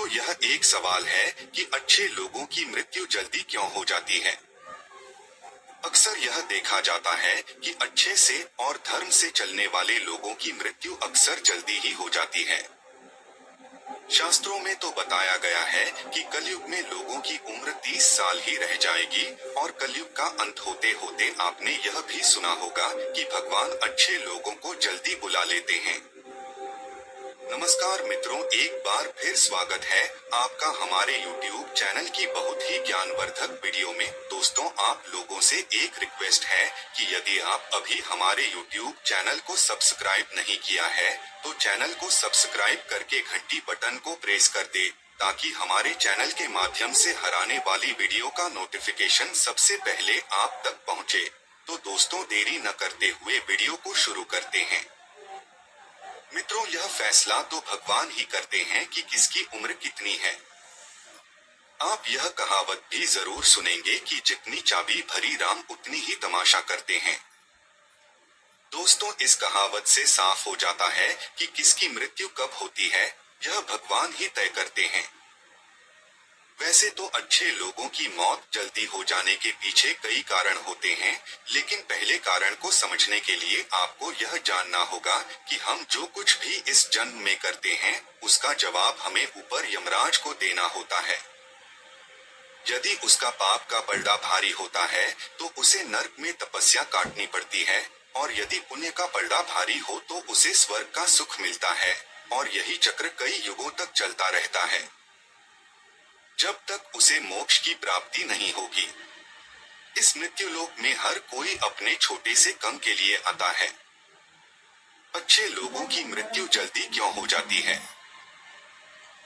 तो यह एक सवाल है कि अच्छे लोगों की मृत्यु जल्दी क्यों हो जाती है। अक्सर यह देखा जाता है कि अच्छे से और धर्म से चलने वाले लोगों की मृत्यु अक्सर जल्दी ही हो जाती है। शास्त्रों में तो बताया गया है कि कलयुग में लोगों की उम्र 30 साल ही रह जाएगी और कलयुग का अंत होते होते आपने यह भी सुना होगा कि भगवान अच्छे लोगों को जल्दी बुला लेते हैं। नमस्कार मित्रों, एक बार फिर स्वागत है आपका हमारे YouTube चैनल की बहुत ही ज्ञानवर्धक वीडियो में। दोस्तों, आप लोगों से एक रिक्वेस्ट है कि यदि आप अभी हमारे YouTube चैनल को सब्सक्राइब नहीं किया है तो चैनल को सब्सक्राइब करके घंटी बटन को प्रेस कर दे, ताकि हमारे चैनल के माध्यम से हर आने वाली वीडियो का नोटिफिकेशन सबसे पहले आप तक पहुँचे। तो दोस्तों, देरी न करते हुए वीडियो को शुरू करते हैं। मित्रों, यह फैसला तो भगवान ही करते हैं कि किसकी उम्र कितनी है। आप यह कहावत भी जरूर सुनेंगे कि जितनी चाबी भरी राम उतनी ही तमाशा करते हैं। दोस्तों, इस कहावत से साफ हो जाता है कि किसकी मृत्यु कब होती है, यह भगवान ही तय करते हैं। वैसे तो अच्छे लोगों की मौत जल्दी हो जाने के पीछे कई कारण होते हैं, लेकिन पहले कारण को समझने के लिए आपको यह जानना होगा कि हम जो कुछ भी इस जन्म में करते हैं उसका जवाब हमें ऊपर यमराज को देना होता है। यदि उसका पाप का पलड़ा भारी होता है तो उसे नर्क में तपस्या काटनी पड़ती है, और यदि पुण्य का पलड़ा भारी हो तो उसे स्वर्ग का सुख मिलता है, और यही चक्र कई युगों तक चलता रहता है, जब तक उसे मोक्ष की प्राप्ति नहीं होगी। इस मृत्युलोक में हर कोई अपने छोटे से कम के लिए आता है। अच्छे लोगों की मृत्यु जल्दी क्यों हो जाती है?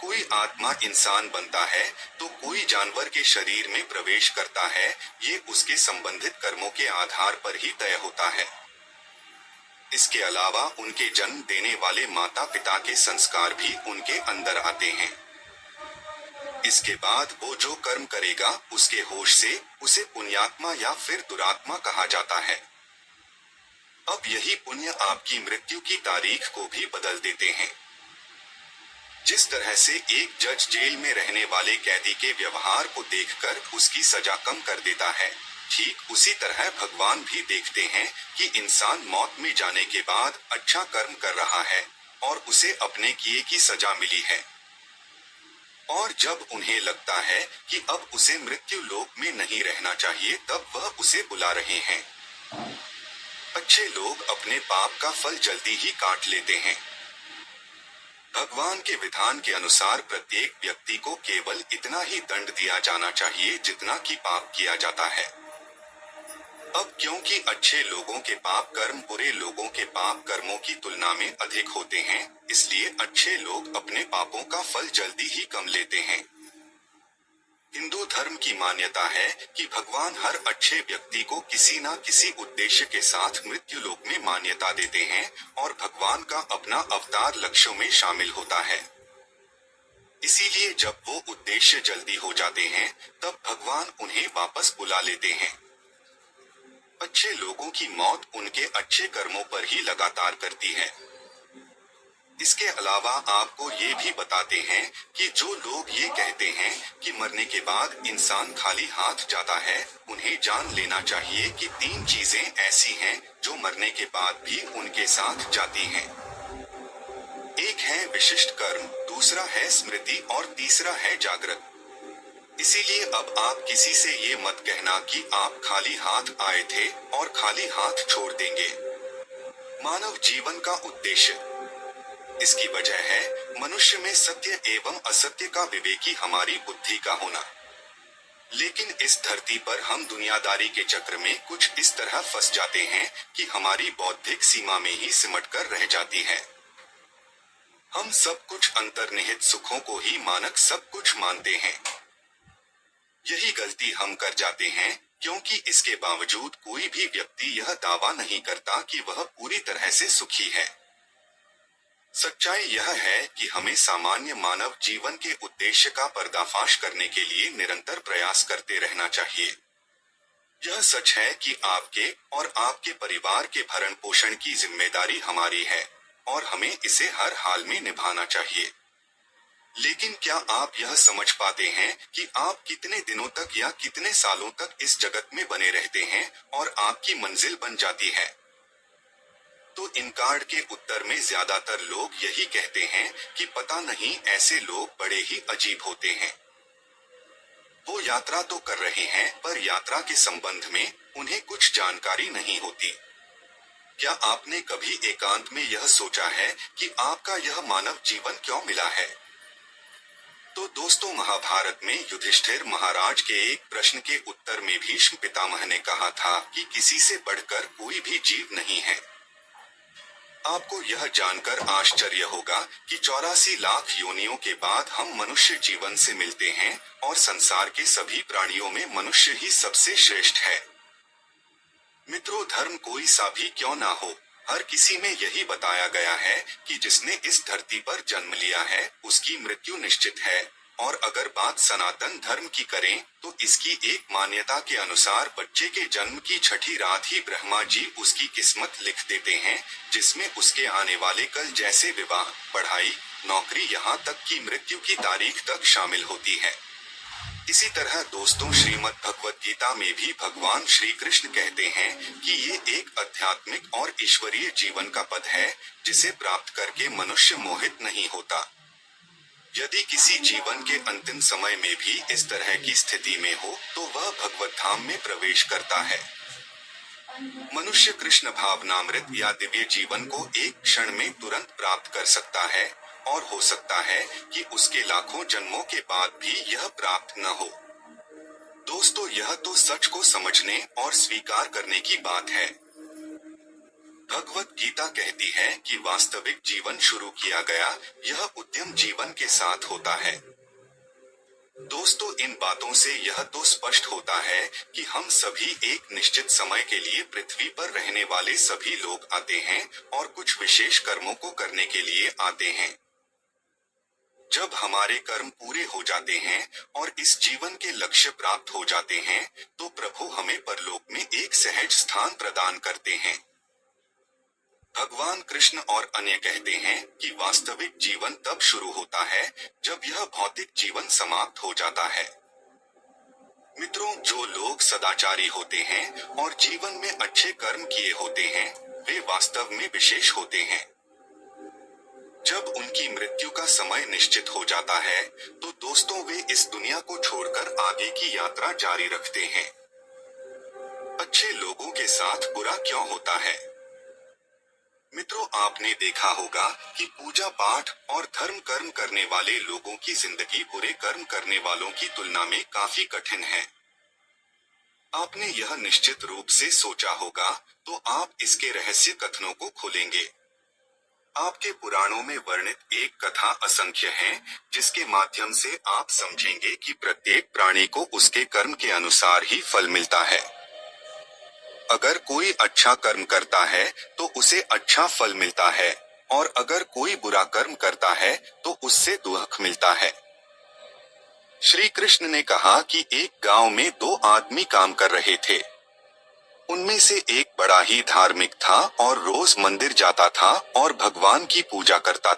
कोई आत्मा इंसान बनता है तो कोई जानवर के शरीर में प्रवेश करता है, ये उसके संबंधित कर्मों के आधार पर ही तय होता है। इसके अलावा उनके जन्म देने वाले माता पिता के संस्कार भी उनके अंदर आते हैं। इसके बाद वो जो कर्म करेगा उसके होश से उसे पुण्यात्मा या फिर दुरात्मा कहा जाता है। अब यही पुण्य आपकी मृत्यु की तारीख को भी बदल देते हैं। जिस तरह से एक जज जेल में रहने वाले कैदी के व्यवहार को देखकर उसकी सजा कम कर देता है, ठीक उसी तरह भगवान भी देखते हैं कि इंसान मौत में जाने के बाद अच्छा कर्म कर रहा है और उसे अपने किए की सजा मिली है, और जब उन्हें लगता है कि अब उसे मृत्यु लोक में नहीं रहना चाहिए तब वह उसे बुला रहे हैं। अच्छे लोग अपने पाप का फल जल्दी ही काट लेते हैं। भगवान के विधान के अनुसार प्रत्येक व्यक्ति को केवल इतना ही दंड दिया जाना चाहिए जितना कि पाप किया जाता है। अब क्योंकि अच्छे लोगों के पाप कर्म बुरे लोगों के पाप कर्मों की तुलना में अधिक होते हैं, इसलिए अच्छे लोग अपने पापों का फल जल्दी ही कम लेते हैं। हिंदू धर्म की मान्यता है कि भगवान हर अच्छे व्यक्ति को किसी न किसी उद्देश्य के साथ मृत्यु लोक में मान्यता देते हैं, और भगवान का अपना अवतार लक्ष्यों में शामिल होता है। इसीलिए जब वो उद्देश्य जल्दी हो जाते हैं तब भगवान उन्हें वापस बुला लेते हैं। अच्छे लोगों की मौत उनके अच्छे कर्मों पर ही लगातार करती है। इसके अलावा आपको ये भी बताते हैं कि जो लोग ये कहते हैं कि मरने के बाद इंसान खाली हाथ जाता है, उन्हें जान लेना चाहिए कि 3 चीजें ऐसी हैं जो मरने के बाद भी उनके साथ जाती हैं। एक है विशिष्ट कर्म, दूसरा है स्मृति और तीसरा है जागृत। इसीलिए अब आप किसी से ये मत कहना कि आप खाली हाथ आए थे और खाली हाथ छोड़ देंगे। मानव जीवन का उद्देश्य, इसकी वजह है मनुष्य में सत्य एवं असत्य का विवेकी हमारी बुद्धि का होना। लेकिन इस धरती पर हम दुनियादारी के चक्र में कुछ इस तरह फंस जाते हैं कि हमारी बौद्धिक सीमा में ही सिमट कर रह जाती है। हम सब कुछ अंतर्निहित सुखों को ही मानक सब कुछ मानते हैं। यही गलती हम कर जाते हैं, क्योंकि इसके बावजूद कोई भी व्यक्ति यह दावा नहीं करता कि वह पूरी तरह से सुखी है। सच्चाई यह है कि हमें सामान्य मानव जीवन के उद्देश्य का पर्दाफाश करने के लिए निरंतर प्रयास करते रहना चाहिए। यह सच है कि आपके और आपके परिवार के भरण पोषण की जिम्मेदारी हमारी है और हमें इसे हर हाल में निभाना चाहिए। लेकिन क्या आप यह समझ पाते हैं कि आप कितने दिनों तक या कितने सालों तक इस जगत में बने रहते हैं और आपकी मंजिल बन जाती है? तो इन कार्ड के उत्तर में ज्यादातर लोग यही कहते हैं कि पता नहीं, ऐसे लोग बड़े ही अजीब होते हैं। वो यात्रा तो कर रहे हैं पर यात्रा के संबंध में उन्हें कुछ जानकारी नहीं होती। क्या आपने कभी एकांत में यह सोचा है कि आपका यह मानव जीवन क्यों मिला है? तो दोस्तों, महाभारत में युधिष्ठिर महाराज के एक प्रश्न के उत्तर में भीष्म पितामह ने कहा था कि किसी से बढ़कर कोई भी जीव नहीं है। आपको यह जानकर आश्चर्य होगा कि 84 लाख योनियों के बाद हम मनुष्य जीवन से मिलते हैं और संसार के सभी प्राणियों में मनुष्य ही सबसे श्रेष्ठ है। मित्रों, धर्म कोई सा भी क्यों ना हो, हर किसी में यही बताया गया है कि जिसने इस धरती पर जन्म लिया है उसकी मृत्यु निश्चित है। और अगर बात सनातन धर्म की करें तो इसकी एक मान्यता के अनुसार बच्चे के जन्म की छठी रात ही ब्रह्मा जी उसकी किस्मत लिख देते हैं, जिसमें उसके आने वाले कल जैसे विवाह, पढ़ाई, नौकरी, यहाँ तक कि मृत्यु की तारीख तक शामिल होती है। इसी तरह दोस्तों, श्रीमद् भगवत गीता में भी भगवान श्री कृष्ण कहते हैं कि ये एक आध्यात्मिक और ईश्वरीय जीवन का पद है जिसे प्राप्त करके मनुष्य मोहित नहीं होता। यदि किसी जीवन के अंतिम समय में भी इस तरह की स्थिति में हो तो वह भगवत धाम में प्रवेश करता है। मनुष्य कृष्ण भावनामृत या दिव्य जीवन को एक क्षण में तुरंत प्राप्त कर सकता है और हो सकता है कि उसके लाखों जन्मों के बाद भी यह प्राप्त न हो। दोस्तों, यह तो सच को समझने और स्वीकार करने की बात है। भगवत गीता कहती है कि वास्तविक जीवन शुरू किया गया यह उद्यम जीवन के साथ होता है। दोस्तों, इन बातों से यह तो स्पष्ट होता है कि हम सभी एक निश्चित समय के लिए पृथ्वी पर रहने वाले सभी लोग आते हैं और कुछ विशेष कर्मों को करने के लिए आते हैं। जब हमारे कर्म पूरे हो जाते हैं और इस जीवन के लक्ष्य प्राप्त हो जाते हैं तो प्रभु हमें परलोक में एक सहज स्थान प्रदान करते हैं। भगवान कृष्ण और अन्य कहते हैं कि वास्तविक जीवन तब शुरू होता है जब यह भौतिक जीवन समाप्त हो जाता है। मित्रों, जो लोग सदाचारी होते हैं और जीवन में अच्छे कर्म किए होते हैं वे वास्तव में विशेष होते हैं। जब उनकी मृत्यु का समय निश्चित हो जाता है तो दोस्तों वे इस दुनिया को छोड़कर आगे की यात्रा जारी रखते हैं। अच्छे लोगों के साथ बुरा क्यों होता है? मित्रों, आपने देखा होगा कि पूजा पाठ और धर्म कर्म करने वाले लोगों की जिंदगी बुरे कर्म करने वालों की तुलना में काफी कठिन है। आपने यह निश्चित रूप से सोचा होगा, तो आप इसके रहस्य कथनों को खोलेंगे। आपके पुराणों में वर्णित एक कथा असंख्य है जिसके माध्यम से आप समझेंगे कि प्रत्येक प्राणी को उसके कर्म के अनुसार ही फल मिलता है। अगर कोई अच्छा कर्म करता है तो उसे अच्छा फल मिलता है और अगर कोई बुरा कर्म करता है तो उससे दुख मिलता है। श्री कृष्ण ने कहा कि एक गांव में दो आदमी काम कर रहे थे। उनमें से एक बड़ा ही धार्मिक था और रोज मंदिर जाता था और भगवान की पूजा करता था।